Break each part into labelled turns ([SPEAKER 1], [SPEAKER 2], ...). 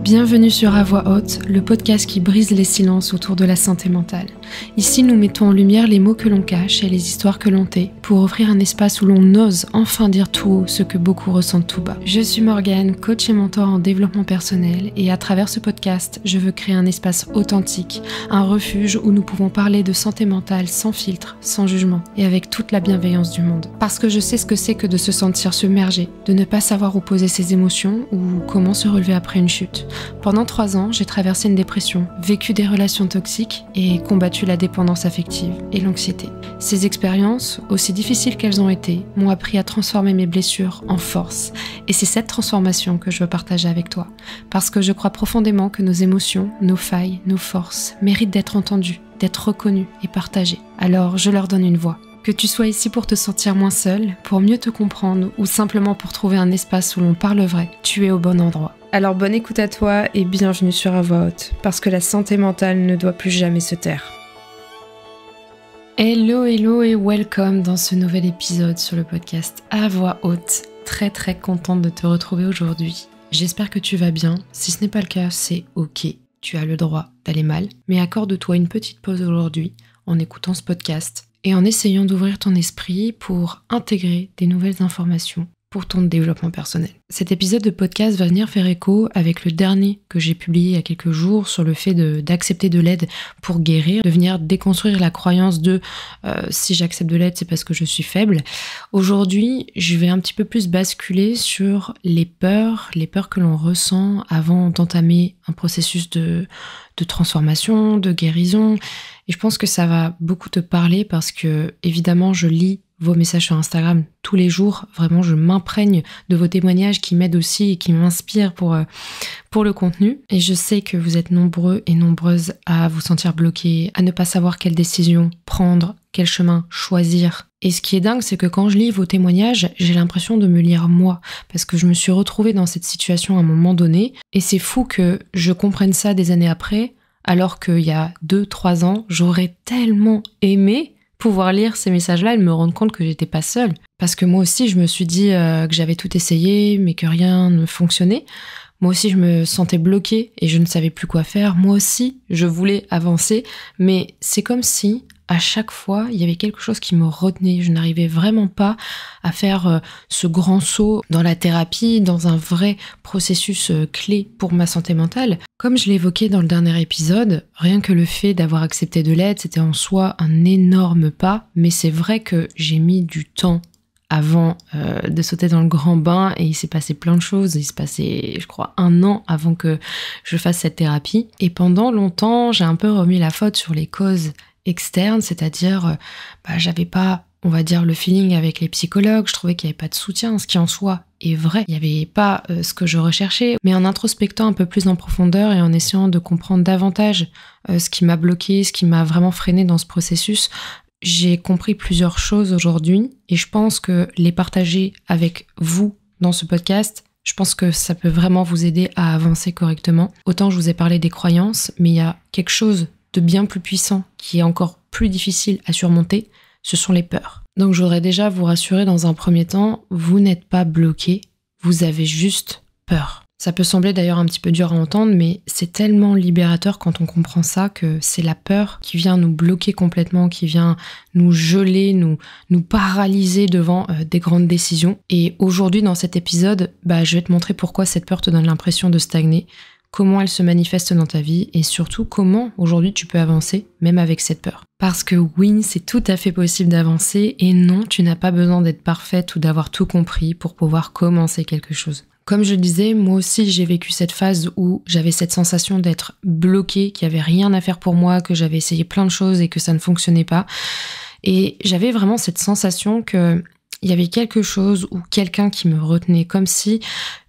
[SPEAKER 1] Bienvenue sur À Voix Haute, le podcast qui brise les silences autour de la santé mentale. Ici, nous mettons en lumière les mots que l'on cache et les histoires que l'on tait pour offrir un espace où l'on ose enfin dire tout haut ce que beaucoup ressentent tout bas. Je suis Morgane, coach et mentor en développement personnel et à travers ce podcast, je veux créer un espace authentique, un refuge où nous pouvons parler de santé mentale sans filtre, sans jugement et avec toute la bienveillance du monde. Parce que je sais ce que c'est que de se sentir submergé, de ne pas savoir où poser ses émotions ou comment se relever après une chute. Pendant 3 ans, j'ai traversé une dépression, vécu des relations toxiques et combattu la dépendance affective et l'anxiété. Ces expériences, aussi difficiles qu'elles ont été, m'ont appris à transformer mes blessures en force. Et c'est cette transformation que je veux partager avec toi. Parce que je crois profondément que nos émotions, nos failles, nos forces méritent d'être entendues, d'être reconnues et partagées. Alors je leur donne une voix. Que tu sois ici pour te sentir moins seul, pour mieux te comprendre ou simplement pour trouver un espace où l'on parle vrai, tu es au bon endroit. Alors bonne écoute à toi et bienvenue sur À Voix Haute, parce que la santé mentale ne doit plus jamais se taire. Hello et welcome dans ce nouvel épisode sur le podcast À Voix Haute. Très contente de te retrouver aujourd'hui. J'espère que tu vas bien. Si ce n'est pas le cas, c'est ok. Tu as le droit d'aller mal, mais accorde-toi une petite pause aujourd'hui en écoutant ce podcast et en essayant d'ouvrir ton esprit pour intégrer des nouvelles informations pour ton développement personnel. Cet épisode de podcast va venir faire écho avec le dernier que j'ai publié il y a quelques jours sur le fait d'accepter de l'aide pour guérir, de venir déconstruire la croyance de si j'accepte de l'aide, c'est parce que je suis faible. Aujourd'hui, je vais un petit peu plus basculer sur les peurs que l'on ressent avant d'entamer un processus de transformation, de guérison. Et je pense que ça va beaucoup te parler parce que, évidemment, je lis vos messages sur Instagram tous les jours. Vraiment, je m'imprègne de vos témoignages qui m'aident aussi et qui m'inspirent pour le contenu. Et je sais que vous êtes nombreux et nombreuses à vous sentir bloqués, à ne pas savoir quelle décision prendre, quel chemin choisir. Et ce qui est dingue, c'est que quand je lis vos témoignages, j'ai l'impression de me lire moi, parce que je me suis retrouvée dans cette situation à un moment donné. Et c'est fou que je comprenne ça des années après, alors qu'il y a 2-3 ans, j'aurais tellement aimé pouvoir lire ces messages-là et me rendre compte que j'étais pas seule. Parce que moi aussi, je me suis dit que j'avais tout essayé, mais que rien ne fonctionnait. Moi aussi, je me sentais bloquée et je ne savais plus quoi faire. Moi aussi, je voulais avancer, mais c'est comme si à chaque fois, il y avait quelque chose qui me retenait. Je n'arrivais vraiment pas à faire ce grand saut dans la thérapie, dans un vrai processus clé pour ma santé mentale. Comme je l'évoquais dans le dernier épisode, rien que le fait d'avoir accepté de l'aide, c'était en soi un énorme pas, mais c'est vrai que j'ai mis du temps avant de sauter dans le grand bain et il s'est passé plein de choses. Il s'est passé, je crois, 1 an avant que je fasse cette thérapie. Et pendant longtemps, j'ai un peu remis la faute sur les causes externes, c'est-à-dire j'avais pas, on va dire, le feeling avec les psychologues, je trouvais qu'il n'y avait pas de soutien, ce qui en soi est vrai. Il n'y avait pas ce que je recherchais, mais en introspectant un peu plus en profondeur et en essayant de comprendre davantage ce qui m'a bloqué, ce qui m'a vraiment freiné dans ce processus, j'ai compris plusieurs choses aujourd'hui et je pense que les partager avec vous dans ce podcast, je pense que ça peut vraiment vous aider à avancer correctement. Autant je vous ai parlé des croyances, mais il y a quelque chose de bien plus puissant qui est encore plus difficile à surmonter, ce sont les peurs. Donc je voudrais déjà vous rassurer dans un premier temps, vous n'êtes pas bloqué, vous avez juste peur. Ça peut sembler d'ailleurs un petit peu dur à entendre, mais c'est tellement libérateur quand on comprend ça, que c'est la peur qui vient nous bloquer complètement, qui vient nous geler, nous paralyser devant des grandes décisions. Et aujourd'hui dans cet épisode, je vais te montrer pourquoi cette peur te donne l'impression de stagner, comment elle se manifeste dans ta vie et surtout comment aujourd'hui tu peux avancer même avec cette peur. Parce que oui, c'est tout à fait possible d'avancer et non, tu n'as pas besoin d'être parfaite ou d'avoir tout compris pour pouvoir commencer quelque chose. Comme je le disais, moi aussi j'ai vécu cette phase où j'avais cette sensation d'être bloquée, qu'il n'y avait rien à faire pour moi, que j'avais essayé plein de choses et que ça ne fonctionnait pas. Et j'avais vraiment cette sensation que il y avait quelque chose ou quelqu'un qui me retenait, comme si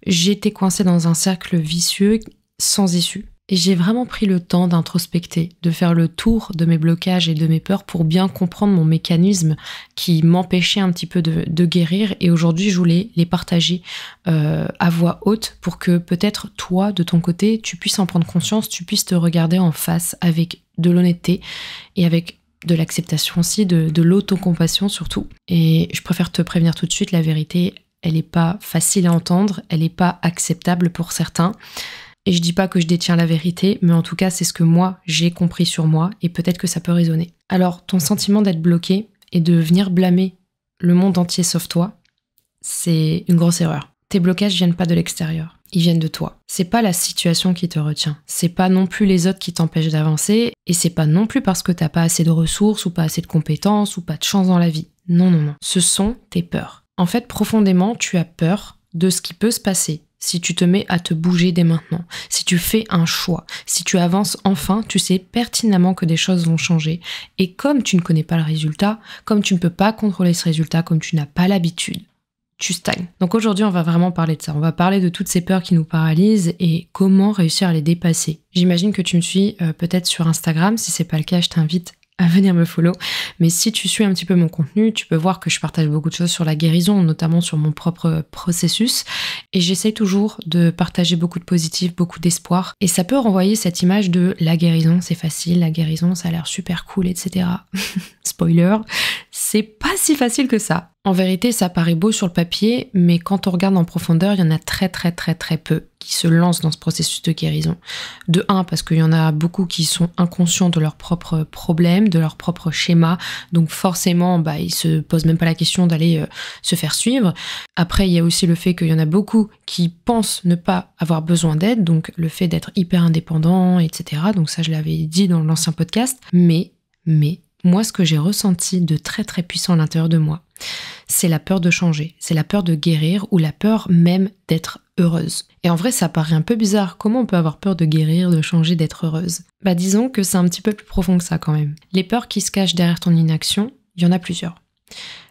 [SPEAKER 1] j'étais coincée dans un cercle vicieux sans issue. Et j'ai vraiment pris le temps d'introspecter, de faire le tour de mes blocages et de mes peurs pour bien comprendre mon mécanisme qui m'empêchait un petit peu de guérir. Et aujourd'hui, je voulais les partager à voix haute pour que peut-être toi, de ton côté, tu puisses en prendre conscience, tu puisses te regarder en face avec de l'honnêteté et avec de l'acceptation aussi, de l'autocompassion surtout. Et je préfère te prévenir tout de suite, la vérité, elle n'est pas facile à entendre, elle n'est pas acceptable pour certains. Et je dis pas que je détiens la vérité, mais en tout cas, c'est ce que moi, j'ai compris sur moi, et peut-être que ça peut résonner. Alors, ton sentiment d'être bloqué et de venir blâmer le monde entier sauf toi, c'est une grosse erreur. Tes blocages viennent pas de l'extérieur, ils viennent de toi. C'est pas la situation qui te retient, c'est pas non plus les autres qui t'empêchent d'avancer, et c'est pas non plus parce que t'as pas assez de ressources, ou pas assez de compétences, ou pas de chance dans la vie. Non, non, non. Ce sont tes peurs. En fait, profondément, tu as peur de ce qui peut se passer si tu te mets à te bouger dès maintenant, si tu fais un choix, si tu avances enfin, tu sais pertinemment que des choses vont changer. Et comme tu ne connais pas le résultat, comme tu ne peux pas contrôler ce résultat, comme tu n'as pas l'habitude, tu stagnes. Donc aujourd'hui, on va vraiment parler de ça. On va parler de toutes ces peurs qui nous paralysent et comment réussir à les dépasser. J'imagine que tu me suis peut-être sur Instagram. Si c'est pas le cas, je t'invite à venir me follow. Mais si tu suis un petit peu mon contenu, tu peux voir que je partage beaucoup de choses sur la guérison, notamment sur mon propre processus. Et j'essaie toujours de partager beaucoup de positif, beaucoup d'espoir. Et ça peut renvoyer cette image de la guérison, c'est facile, la guérison, ça a l'air super cool, etc. Spoiler, c'est pas si facile que ça. En vérité, ça paraît beau sur le papier, mais quand on regarde en profondeur, il y en a très peu qui se lancent dans ce processus de guérison. De un, parce qu'il y en a beaucoup qui sont inconscients de leurs propres problèmes, de leurs propres schémas, donc forcément, ils se posent même pas la question d'aller se faire suivre. Après, il y a aussi le fait qu'il y en a beaucoup qui pensent ne pas avoir besoin d'aide, donc le fait d'être hyper indépendant, etc. Donc ça, je l'avais dit dans l'ancien podcast. Mais, moi, ce que j'ai ressenti de très puissant à l'intérieur de moi, c'est la peur de changer, c'est la peur de guérir ou la peur même d'être heureuse. Et en vrai, ça paraît un peu bizarre. Comment on peut avoir peur de guérir, de changer, d'être heureuse ? Disons que c'est un petit peu plus profond que ça quand même. Les peurs qui se cachent derrière ton inaction, il y en a plusieurs.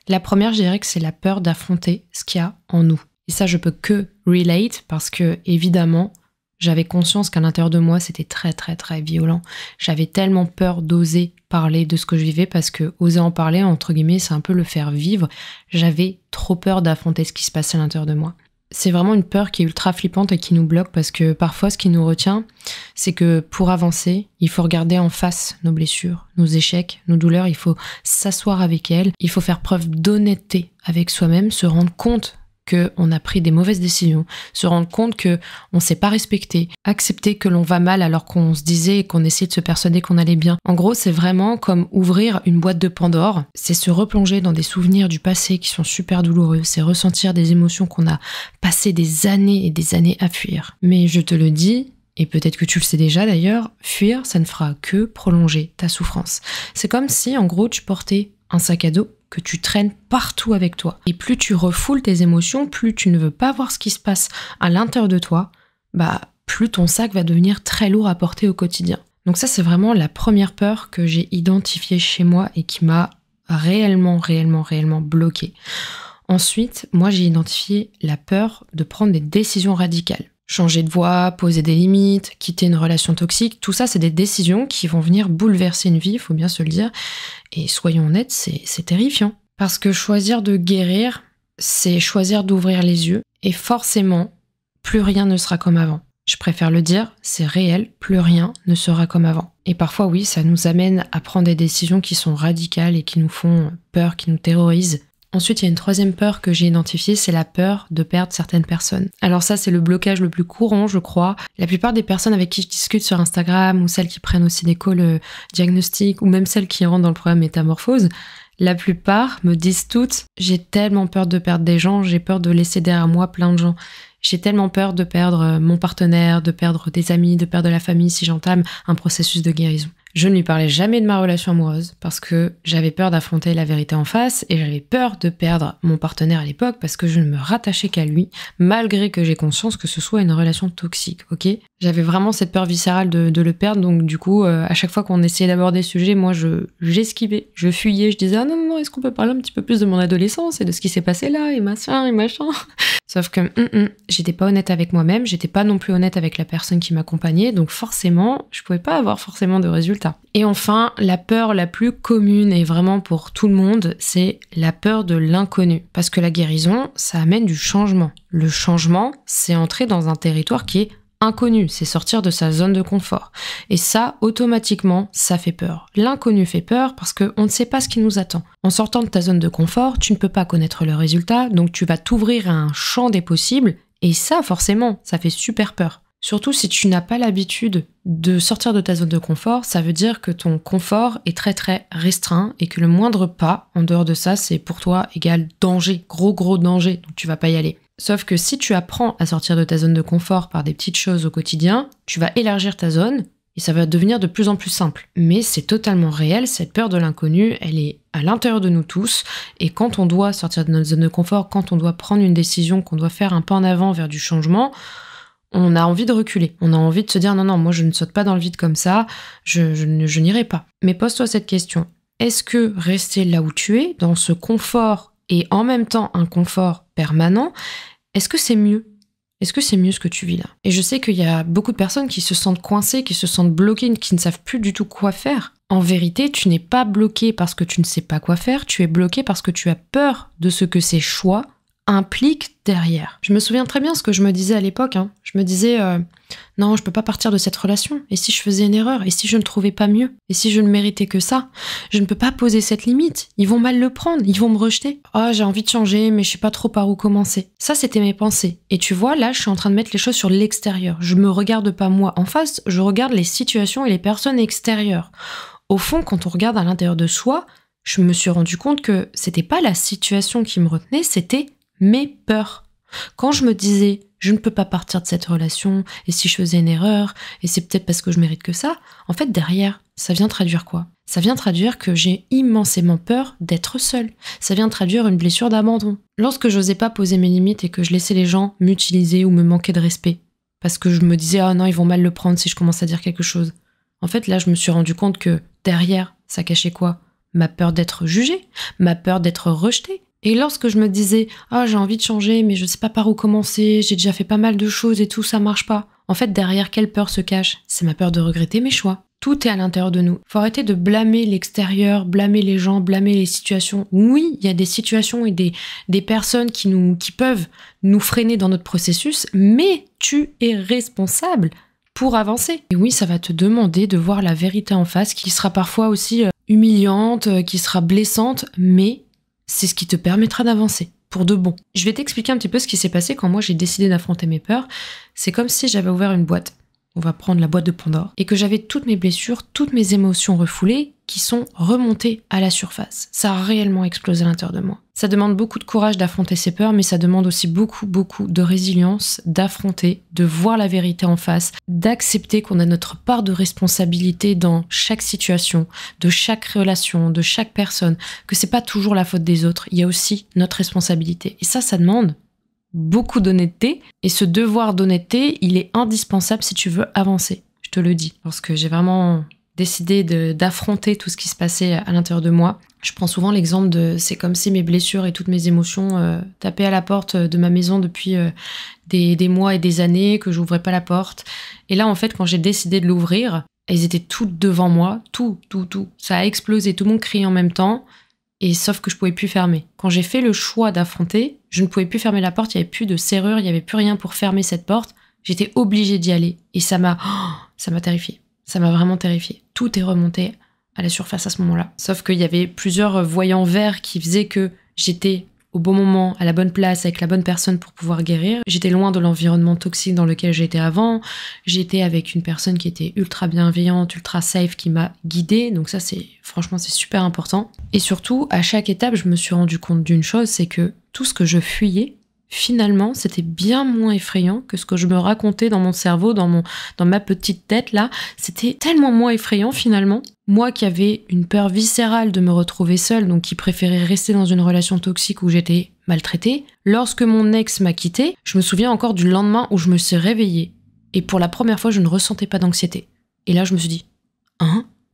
[SPEAKER 1] La première, je dirais que c'est la peur d'affronter ce qu'il y a en nous. Et ça, je peux que relate parce que, évidemment, j'avais conscience qu'à l'intérieur de moi, c'était très violent. J'avais tellement peur d'oser parler de ce que je vivais parce que oser en parler, entre guillemets, c'est un peu le faire vivre. J'avais trop peur d'affronter ce qui se passait à l'intérieur de moi. C'est vraiment une peur qui est ultra flippante et qui nous bloque parce que parfois, ce qui nous retient, c'est que pour avancer, il faut regarder en face nos blessures, nos échecs, nos douleurs. Il faut s'asseoir avec elles. Il faut faire preuve d'honnêteté avec soi-même, se rendre compte qu'on a pris des mauvaises décisions, se rendre compte qu'on ne s'est pas respecté, accepter que l'on va mal alors qu'on se disait et qu'on essayait de se persuader qu'on allait bien. En gros, c'est vraiment comme ouvrir une boîte de Pandore, c'est se replonger dans des souvenirs du passé qui sont super douloureux, c'est ressentir des émotions qu'on a passé des années et des années à fuir. Mais je te le dis, et peut-être que tu le sais déjà d'ailleurs, fuir, ça ne fera que prolonger ta souffrance. C'est comme si, en gros, tu portais un sac à dos que tu traînes partout avec toi. Et plus tu refoules tes émotions, plus tu ne veux pas voir ce qui se passe à l'intérieur de toi, plus ton sac va devenir très lourd à porter au quotidien. Donc ça, c'est vraiment la première peur que j'ai identifiée chez moi et qui m'a réellement bloquée. Ensuite, moi, j'ai identifié la peur de prendre des décisions radicales. Changer de voie, poser des limites, quitter une relation toxique, tout ça, c'est des décisions qui vont venir bouleverser une vie, il faut bien se le dire. Et soyons honnêtes, c'est terrifiant. Parce que choisir de guérir, c'est choisir d'ouvrir les yeux. Et forcément, plus rien ne sera comme avant. Je préfère le dire, c'est réel, plus rien ne sera comme avant. Et parfois, oui, ça nous amène à prendre des décisions qui sont radicales et qui nous font peur, qui nous terrorisent. Ensuite, il y a une troisième peur que j'ai identifiée, c'est la peur de perdre certaines personnes. Alors ça, c'est le blocage le plus courant, je crois. La plupart des personnes avec qui je discute sur Instagram, ou celles qui prennent aussi des calls diagnostiques, ou même celles qui rentrent dans le programme Métamorphose, la plupart me disent toutes « J'ai tellement peur de perdre des gens, j'ai peur de laisser derrière moi plein de gens. J'ai tellement peur de perdre mon partenaire, de perdre des amis, de perdre la famille si j'entame un processus de guérison. » Je ne lui parlais jamais de ma relation amoureuse parce que j'avais peur d'affronter la vérité en face et j'avais peur de perdre mon partenaire à l'époque parce que je ne me rattachais qu'à lui, malgré que j'ai conscience que ce soit une relation toxique, ok ? J'avais vraiment cette peur viscérale de le perdre, donc du coup, à chaque fois qu'on essayait d'aborder ce sujet, moi j'esquivais, je fuyais, je disais « Ah non, est-ce qu'on peut parler un petit peu plus de mon adolescence et de ce qui s'est passé là, et machin, et machin ?» Sauf que j'étais pas honnête avec moi-même, j'étais pas non plus honnête avec la personne qui m'accompagnait, donc forcément, je pouvais pas avoir forcément de résultats. Et enfin, la peur la plus commune et vraiment pour tout le monde, c'est la peur de l'inconnu. Parce que la guérison, ça amène du changement. Le changement, c'est entrer dans un territoire qui est inconnu, c'est sortir de sa zone de confort. Et ça, automatiquement, ça fait peur. L'inconnu fait peur parce qu'on ne sait pas ce qui nous attend. En sortant de ta zone de confort, tu ne peux pas connaître le résultat, donc tu vas t'ouvrir à un champ des possibles, et ça, forcément, ça fait super peur. Surtout si tu n'as pas l'habitude de sortir de ta zone de confort, ça veut dire que ton confort est très très restreint et que le moindre pas en dehors de ça, c'est pour toi égal danger, gros danger, donc tu vas pas y aller. Sauf que si tu apprends à sortir de ta zone de confort par des petites choses au quotidien, tu vas élargir ta zone et ça va devenir de plus en plus simple. Mais c'est totalement réel, cette peur de l'inconnu, elle est à l'intérieur de nous tous. Et quand on doit sortir de notre zone de confort, quand on doit prendre une décision, qu'on doit faire un pas en avant vers du changement, on a envie de reculer. On a envie de se dire non, moi je ne saute pas dans le vide comme ça, je n'irai pas. Mais pose-toi cette question. Est-ce que rester là où tu es, dans ce confort et en même temps un confort permanent, est-ce que c'est mieux ? Est-ce que c'est mieux ce que tu vis là ? Et je sais qu'il y a beaucoup de personnes qui se sentent coincées, qui se sentent bloquées, qui ne savent plus du tout quoi faire. En vérité, tu n'es pas bloqué parce que tu ne sais pas quoi faire, tu es bloqué parce que tu as peur de ce que ces choix impliquent derrière. Je me souviens très bien ce que je me disais à l'époque. Je me disais, non, je peux pas partir de cette relation. Et si je faisais une erreur ? Et si je ne trouvais pas mieux ? Et si je ne méritais que ça ? Je ne peux pas poser cette limite. Ils vont mal le prendre, ils vont me rejeter. Oh, j'ai envie de changer, mais je sais pas trop par où commencer. Ça, c'était mes pensées. Et tu vois, là, je suis en train de mettre les choses sur l'extérieur. Je me regarde pas moi en face, je regarde les situations et les personnes extérieures. Au fond, quand on regarde à l'intérieur de soi, je me suis rendu compte que c'était pas la situation qui me retenait, c'était mes peurs. Quand je me disais, je ne peux pas partir de cette relation, et si je faisais une erreur, et c'est peut-être parce que je mérite que ça, en fait, derrière, ça vient traduire quoi ? Ça vient traduire que j'ai immensément peur d'être seule. Ça vient traduire une blessure d'abandon. Lorsque j'osais pas poser mes limites et que je laissais les gens m'utiliser ou me manquer de respect, parce que je me disais, ah non, ils vont mal le prendre si je commence à dire quelque chose. En fait, là, je me suis rendu compte que derrière, ça cachait quoi ? Ma peur d'être jugée, ma peur d'être rejetée. Et lorsque je me disais « Ah, j'ai envie de changer, mais je sais pas par où commencer, j'ai déjà fait pas mal de choses et tout, ça marche pas. » En fait, derrière quelle peur se cache ? C'est ma peur de regretter mes choix. Tout est à l'intérieur de nous. Faut arrêter de blâmer l'extérieur, blâmer les gens, blâmer les situations. Oui, il y a des situations et des personnes qui peuvent nous freiner dans notre processus, mais tu es responsable pour avancer. Et oui, ça va te demander de voir la vérité en face, qui sera parfois aussi humiliante, qui sera blessante, mais c'est ce qui te permettra d'avancer, pour de bon. Je vais t'expliquer un petit peu ce qui s'est passé quand moi j'ai décidé d'affronter mes peurs. C'est comme si j'avais ouvert une boîte. On va prendre la boîte de Pandore. Et que j'avais toutes mes blessures, toutes mes émotions refoulées qui sont remontées à la surface. Ça a réellement explosé à l'intérieur de moi. Ça demande beaucoup de courage d'affronter ses peurs, mais ça demande aussi beaucoup de résilience, d'affronter, de voir la vérité en face, d'accepter qu'on a notre part de responsabilité dans chaque situation, de chaque relation, de chaque personne, que c'est pas toujours la faute des autres, il y a aussi notre responsabilité. Et ça demande beaucoup d'honnêteté, et ce devoir d'honnêteté, il est indispensable si tu veux avancer, je te le dis, parce que j'ai vraiment décidé d'affronter tout ce qui se passait à l'intérieur de moi. Je prends souvent l'exemple de, c'est comme si mes blessures et toutes mes émotions tapaient à la porte de ma maison depuis des mois et des années, que j'ouvrais pas la porte. Et là, en fait, quand j'ai décidé de l'ouvrir, elles étaient toutes devant moi, tout. Ça a explosé, tout le monde criait en même temps, et sauf que je pouvais plus fermer. Quand j'ai fait le choix d'affronter, je ne pouvais plus fermer la porte, il n'y avait plus de serrure, il n'y avait plus rien pour fermer cette porte. J'étais obligée d'y aller, et ça m'a terrifiée. Ça m'a vraiment terrifiée. Tout est remonté à la surface à ce moment-là. Sauf qu'il y avait plusieurs voyants verts qui faisaient que j'étais au bon moment, à la bonne place, avec la bonne personne pour pouvoir guérir. J'étais loin de l'environnement toxique dans lequel j'étais avant. J'étais avec une personne qui était ultra bienveillante, ultra safe, qui m'a guidée. Donc ça, franchement, c'est super important. Et surtout, à chaque étape, je me suis rendu compte d'une chose, c'est que tout ce que je fuyais, finalement, c'était bien moins effrayant que ce que je me racontais dans mon cerveau, dans ma petite tête là. C'était tellement moins effrayant finalement. Moi qui avais une peur viscérale de me retrouver seule, donc qui préférait rester dans une relation toxique où j'étais maltraitée, lorsque mon ex m'a quittée, je me souviens encore du lendemain où je me suis réveillée. Et pour la première fois, je ne ressentais pas d'anxiété. Et là, je me suis dit,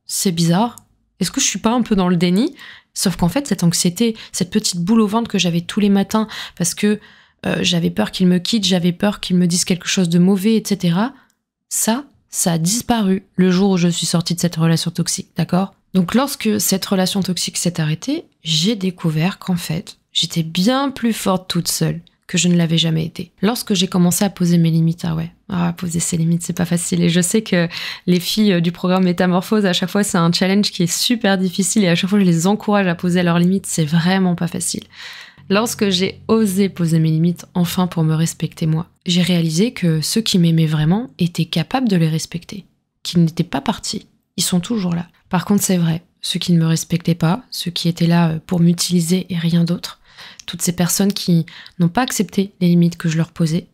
[SPEAKER 1] c'est bizarre. Est-ce que je suis pas un peu dans le déni ? Sauf qu'en fait, cette anxiété, cette petite boule au ventre que j'avais tous les matins, parce que j'avais peur qu'il me quitte, j'avais peur qu'il me dise quelque chose de mauvais, etc. Ça a disparu le jour où je suis sortie de cette relation toxique, d'accord ? Donc lorsque cette relation toxique s'est arrêtée, j'ai découvert qu'en fait, j'étais bien plus forte toute seule que je ne l'avais jamais été. Lorsque j'ai commencé à poser mes limites, poser ses limites, c'est pas facile. Et je sais que les filles du programme Métamorphose, à chaque fois, c'est un challenge qui est super difficile et à chaque fois, je les encourage à poser leurs limites, c'est vraiment pas facile. Lorsque j'ai osé poser mes limites, enfin pour me respecter moi, j'ai réalisé que ceux qui m'aimaient vraiment étaient capables de les respecter, qu'ils n'étaient pas partis, ils sont toujours là. Par contre, c'est vrai, ceux qui ne me respectaient pas, ceux qui étaient là pour m'utiliser et rien d'autre, toutes ces personnes qui n'ont pas accepté les limites que je leur posais,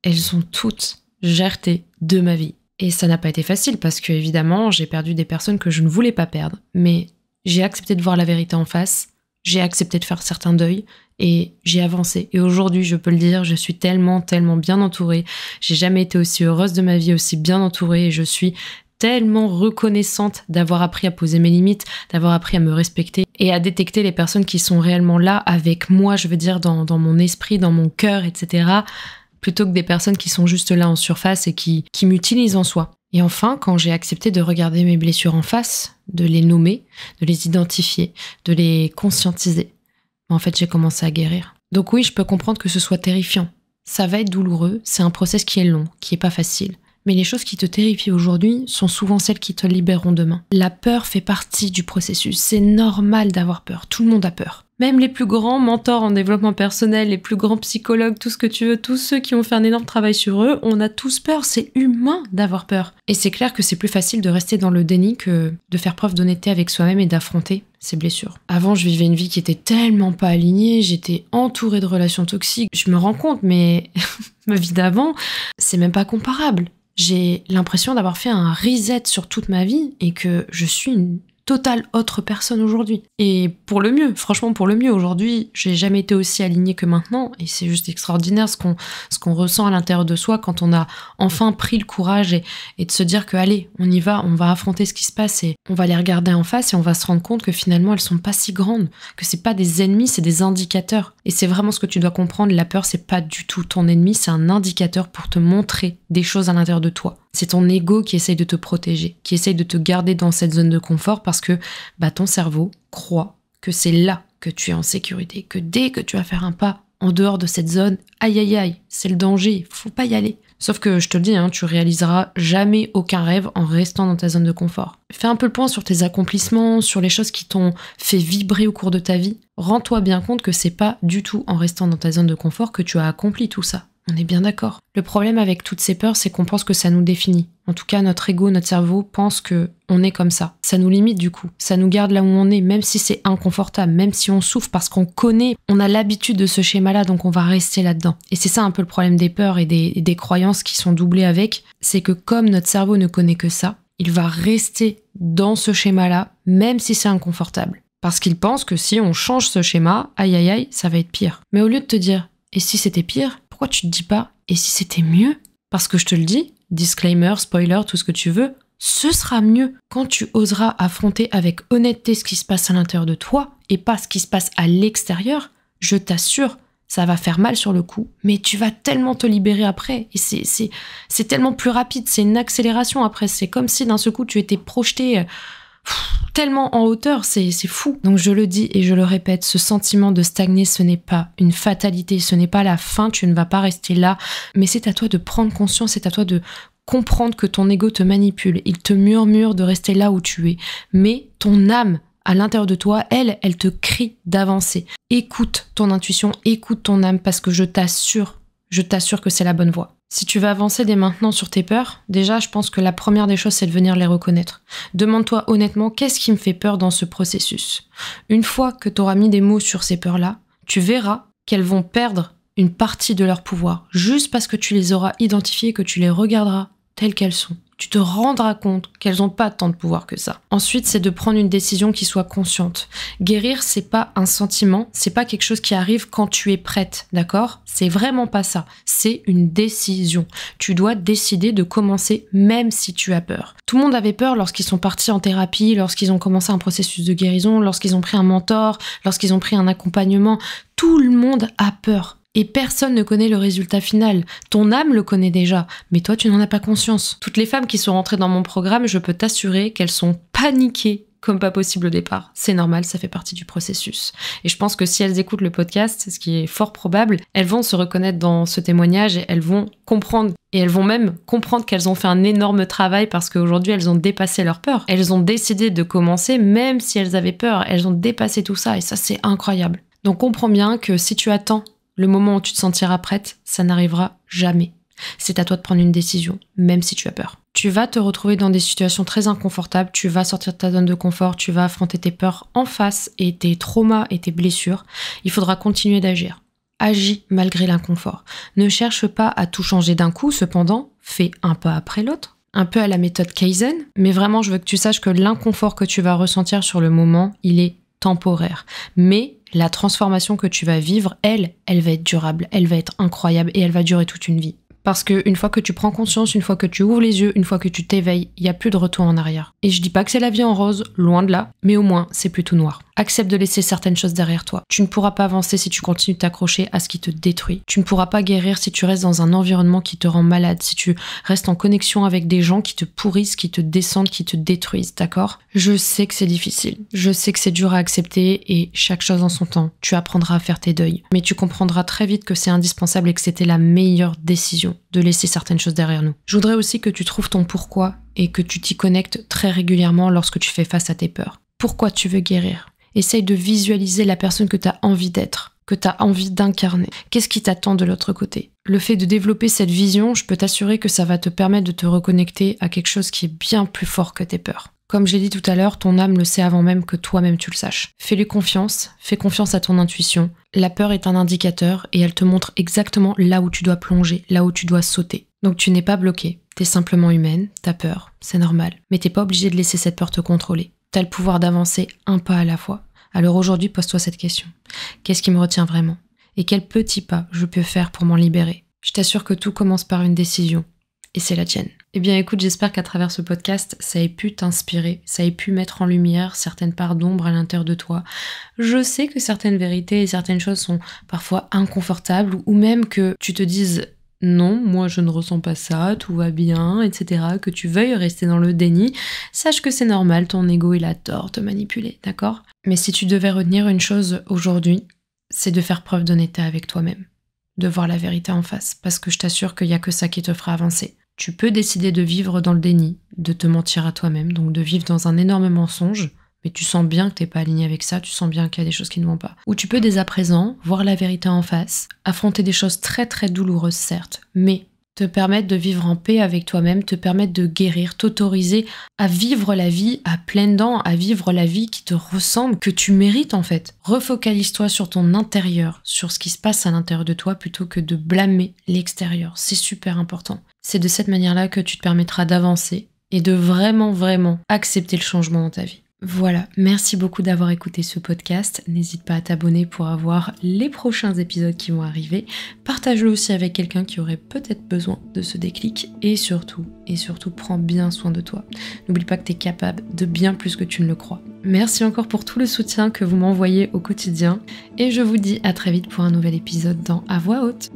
[SPEAKER 1] elles sont toutes jarretées de ma vie. Et ça n'a pas été facile parce que, évidemment, j'ai perdu des personnes que je ne voulais pas perdre, mais j'ai accepté de voir la vérité en face, j'ai accepté de faire certains deuils et j'ai avancé. Et aujourd'hui, je peux le dire, je suis tellement bien entourée. J'ai jamais été aussi heureuse de ma vie, aussi bien entourée, et je suis tellement reconnaissante d'avoir appris à poser mes limites, d'avoir appris à me respecter et à détecter les personnes qui sont réellement là avec moi, je veux dire, dans mon esprit, dans mon cœur, etc., plutôt que des personnes qui sont juste là en surface et qui m'utilisent en soi. Et enfin, quand j'ai accepté de regarder mes blessures en face, de les nommer, de les identifier, de les conscientiser, en fait, j'ai commencé à guérir. Donc oui, je peux comprendre que ce soit terrifiant. Ça va être douloureux, c'est un process qui est long, qui est pas facile. Mais les choses qui te terrifient aujourd'hui sont souvent celles qui te libéreront demain. La peur fait partie du processus. C'est normal d'avoir peur. Tout le monde a peur. Même les plus grands mentors en développement personnel, les plus grands psychologues, tout ce que tu veux, tous ceux qui ont fait un énorme travail sur eux, on a tous peur. C'est humain d'avoir peur. Et c'est clair que c'est plus facile de rester dans le déni que de faire preuve d'honnêteté avec soi-même et d'affronter ses blessures. Avant, je vivais une vie qui était tellement pas alignée, j'étais entourée de relations toxiques. Je me rends compte, mais ma vie d'avant, c'est même pas comparable. J'ai l'impression d'avoir fait un reset sur toute ma vie et que je suis une totale autre personne aujourd'hui. Et pour le mieux, franchement pour le mieux. Aujourd'hui, j'ai jamais été aussi alignée que maintenant et c'est juste extraordinaire ce qu'on ressent à l'intérieur de soi quand on a enfin pris le courage et de se dire que allez, on y va, on va affronter ce qui se passe et on va les regarder en face et on va se rendre compte que finalement elles sont pas si grandes, que c'est pas des ennemis, c'est des indicateurs. Et c'est vraiment ce que tu dois comprendre, la peur c'est pas du tout ton ennemi, c'est un indicateur pour te montrer des choses à l'intérieur de toi. C'est ton ego qui essaye de te protéger, qui essaye de te garder dans cette zone de confort parce que ton cerveau croit que c'est là que tu es en sécurité, que dès que tu vas faire un pas en dehors de cette zone, aïe aïe aïe, c'est le danger, faut pas y aller. Sauf que je te le dis, tu réaliseras jamais aucun rêve en restant dans ta zone de confort. Fais un peu le point sur tes accomplissements, sur les choses qui t'ont fait vibrer au cours de ta vie. Rends-toi bien compte que c'est pas du tout en restant dans ta zone de confort que tu as accompli tout ça. On est bien d'accord. Le problème avec toutes ces peurs, c'est qu'on pense que ça nous définit. En tout cas, notre ego, notre cerveau pense que on est comme ça. Ça nous limite du coup. Ça nous garde là où on est, même si c'est inconfortable, même si on souffre parce qu'on connaît, on a l'habitude de ce schéma-là, donc on va rester là-dedans. Et c'est ça un peu le problème des peurs et des croyances qui sont doublées avec, c'est que comme notre cerveau ne connaît que ça, il va rester dans ce schéma-là, même si c'est inconfortable. Parce qu'il pense que si on change ce schéma, aïe aïe aïe, ça va être pire. Mais au lieu de te dire, et si c'était pire, pourquoi tu te dis pas, et si c'était mieux? Parce que je te le dis, disclaimer, spoiler, tout ce que tu veux, ce sera mieux quand tu oseras affronter avec honnêteté ce qui se passe à l'intérieur de toi et pas ce qui se passe à l'extérieur. Je t'assure, ça va faire mal sur le coup, mais tu vas tellement te libérer après. Et c'est tellement plus rapide, c'est une accélération après. C'est comme si d'un seul coup tu étais projeté tellement en hauteur, c'est fou. Donc je le dis et je le répète, ce sentiment de stagner, ce n'est pas une fatalité, ce n'est pas la fin, tu ne vas pas rester là, mais c'est à toi de prendre conscience, c'est à toi de comprendre que ton ego te manipule, il te murmure de rester là où tu es, mais ton âme à l'intérieur de toi, elle te crie d'avancer. Écoute ton intuition, écoute ton âme, parce que je t'assure que c'est la bonne voie. Si tu vas avancer dès maintenant sur tes peurs, déjà, je pense que la première des choses, c'est de venir les reconnaître. Demande-toi honnêtement, qu'est-ce qui me fait peur dans ce processus? Une fois que tu auras mis des mots sur ces peurs-là, tu verras qu'elles vont perdre une partie de leur pouvoir, juste parce que tu les auras identifiées, que tu les regarderas telles qu'elles sont. Tu te rendras compte qu'elles n'ont pas tant de pouvoir que ça. Ensuite, c'est de prendre une décision qui soit consciente. Guérir, c'est pas un sentiment, c'est pas quelque chose qui arrive quand tu es prête, d'accord? C'est vraiment pas ça. C'est une décision. Tu dois décider de commencer même si tu as peur. Tout le monde avait peur lorsqu'ils sont partis en thérapie, lorsqu'ils ont commencé un processus de guérison, lorsqu'ils ont pris un mentor, lorsqu'ils ont pris un accompagnement. Tout le monde a peur. Et personne ne connaît le résultat final. Ton âme le connaît déjà, mais toi, tu n'en as pas conscience. Toutes les femmes qui sont rentrées dans mon programme, je peux t'assurer qu'elles sont paniquées comme pas possible au départ. C'est normal, ça fait partie du processus. Et je pense que si elles écoutent le podcast, ce qui est fort probable, elles vont se reconnaître dans ce témoignage et elles vont comprendre. Et elles vont même comprendre qu'elles ont fait un énorme travail parce qu'aujourd'hui, elles ont dépassé leur peur. Elles ont décidé de commencer même si elles avaient peur. Elles ont dépassé tout ça et ça, c'est incroyable. Donc comprends bien que si tu attends le moment où tu te sentiras prête, ça n'arrivera jamais. C'est à toi de prendre une décision, même si tu as peur. Tu vas te retrouver dans des situations très inconfortables, tu vas sortir de ta zone de confort, tu vas affronter tes peurs en face et tes traumas et tes blessures. Il faudra continuer d'agir. Agis malgré l'inconfort. Ne cherche pas à tout changer d'un coup, cependant, fais un pas après l'autre. Un peu à la méthode Kaizen, mais vraiment je veux que tu saches que l'inconfort que tu vas ressentir sur le moment, il est temporaire. Mais la transformation que tu vas vivre, elle va être durable, elle va être incroyable et elle va durer toute une vie. Parce qu'une fois que tu prends conscience, une fois que tu ouvres les yeux, une fois que tu t'éveilles, il n'y a plus de retour en arrière. Et je dis pas que c'est la vie en rose, loin de là, mais au moins c'est plus tout noir. Accepte de laisser certaines choses derrière toi. Tu ne pourras pas avancer si tu continues de t'accrocher à ce qui te détruit. Tu ne pourras pas guérir si tu restes dans un environnement qui te rend malade, si tu restes en connexion avec des gens qui te pourrissent, qui te descendent, qui te détruisent, d'accord? Je sais que c'est difficile, je sais que c'est dur à accepter et chaque chose en son temps. Tu apprendras à faire tes deuils. Mais tu comprendras très vite que c'est indispensable et que c'était la meilleure décision de laisser certaines choses derrière nous. Je voudrais aussi que tu trouves ton pourquoi et que tu t'y connectes très régulièrement lorsque tu fais face à tes peurs. Pourquoi tu veux guérir? Essaye de visualiser la personne que tu as envie d'être, que tu as envie d'incarner. Qu'est-ce qui t'attend de l'autre côté? Le fait de développer cette vision, je peux t'assurer que ça va te permettre de te reconnecter à quelque chose qui est bien plus fort que tes peurs. Comme j'ai dit tout à l'heure, ton âme le sait avant même que toi-même tu le saches. Fais-lui confiance, fais confiance à ton intuition. La peur est un indicateur et elle te montre exactement là où tu dois plonger, là où tu dois sauter. Donc tu n'es pas bloqué, t'es simplement humaine, t'as peur, c'est normal. Mais t'es pas obligé de laisser cette peur te contrôler. T'as le pouvoir d'avancer un pas à la fois. Alors aujourd'hui, pose-toi cette question. Qu'est-ce qui me retient vraiment? Et quel petit pas je peux faire pour m'en libérer? Je t'assure que tout commence par une décision. Et c'est la tienne. Eh bien écoute, j'espère qu'à travers ce podcast, ça ait pu t'inspirer, ça ait pu mettre en lumière certaines parts d'ombre à l'intérieur de toi. Je sais que certaines vérités et certaines choses sont parfois inconfortables ou même que tu te dises non, moi je ne ressens pas ça, tout va bien, etc. Que tu veuilles rester dans le déni, sache que c'est normal, ton ego il adore te manipuler, d'accord? Mais si tu devais retenir une chose aujourd'hui, c'est de faire preuve d'honnêteté avec toi-même, de voir la vérité en face, parce que je t'assure qu'il n'y a que ça qui te fera avancer. Tu peux décider de vivre dans le déni, de te mentir à toi-même, donc de vivre dans un énorme mensonge, mais tu sens bien que t'es pas aligné avec ça, tu sens bien qu'il y a des choses qui ne vont pas. Ou tu peux dès à présent voir la vérité en face, affronter des choses très très douloureuses certes, mais te permettre de vivre en paix avec toi-même, te permettre de guérir, t'autoriser à vivre la vie à pleines dents, à vivre la vie qui te ressemble, que tu mérites en fait. Refocalise-toi sur ton intérieur, sur ce qui se passe à l'intérieur de toi plutôt que de blâmer l'extérieur. C'est super important. C'est de cette manière-là que tu te permettras d'avancer et de vraiment, vraiment accepter le changement dans ta vie. Voilà, merci beaucoup d'avoir écouté ce podcast. N'hésite pas à t'abonner pour avoir les prochains épisodes qui vont arriver. Partage-le aussi avec quelqu'un qui aurait peut-être besoin de ce déclic. Et surtout, prends bien soin de toi. N'oublie pas que tu es capable de bien plus que tu ne le crois. Merci encore pour tout le soutien que vous m'envoyez au quotidien. Et je vous dis à très vite pour un nouvel épisode dans À Voix Haute.